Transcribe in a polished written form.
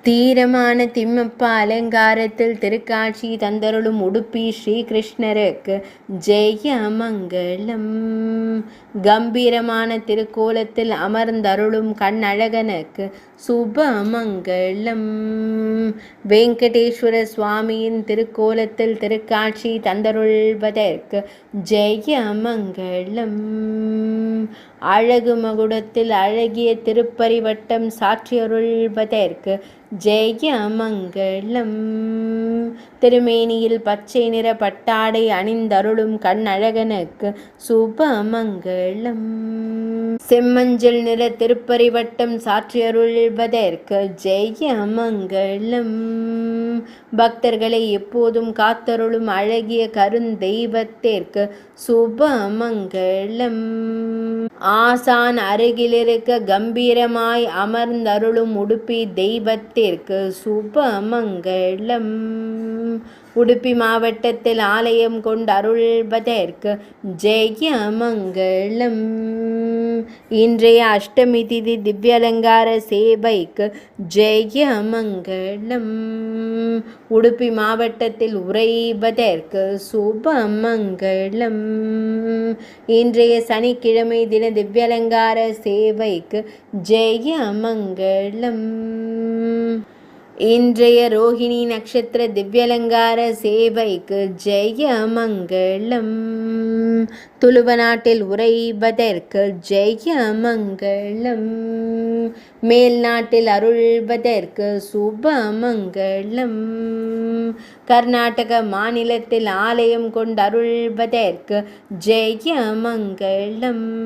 தீரமான திம்மப்ப அலங்காரத்தில் திருக்காட்சி தந்தருளும் உடுப்பி ஸ்ரீகிருஷ்ணருக்கு ஜெய மங்களம். கம்பீரமான திருக்கோலத்தில் அமர்ந்தருளும் கண்ணழகனுக்கு சுபமங்களம். வெங்கடேஸ்வர சுவாமியின் திருக்கோலத்தில் திருக்காட்சி தந்தருள்வதற்கு ஜெய மங்களம். அழகு மகுடத்தில் அழகிய திருப்பரிவட்டம் சாற்றியருள்வதற்கு ஜெய மங்களம். திருமேனியில் பச்சை நிற பட்டாடை அணிந்தருளும் கண்ணழகனுக்கு சுபமங்களம். செம்மஞ்சள் நிற திருப்பரிவட்டம் சாற்றியருள்வதற்கு ஜெய மங்களம். பக்தர்களை எப்போதும் காத்தருளும் அழகிய கருந்தெய்வத்திற்கு சுபமங்களம். ஆசான் அருகிலிருக்க கம்பீரமாய் அமர்ந்தருளும் உடுப்பி தெய்வத்திற்கு சுபமங்களம். உடுப்பி மாவட்டத்தில் ஆலயம் கொண்டு அருள்வதற்கு ஜெய மங்களம். இன்றைய அஷ்டமி திதி திவ்யலங்கார சேவைக்கு ஜெய மங்களம். உடுப்பி மாவட்டத்தில் உறைவதற்கு சுபமங்களம். இன்றைய சனிக்கிழமை தின திவ்யலங்கார சேவைக்கு ஜெய மங்களம். இன்றைய ரோஹிணி நட்சத்திர திவ்யலங்கார சேவைக்கு ஜெய மங்களம். துளுவ நாட்டில் உறைவதற்கு ஜெய மங்களம். மேல் நாட்டில் அருள்வதற்கு சுபமங்களம். கர்நாடக மாநிலத்தில் ஆலயம் கொண்டு அருள்வதற்கு ஜெய மங்களம்.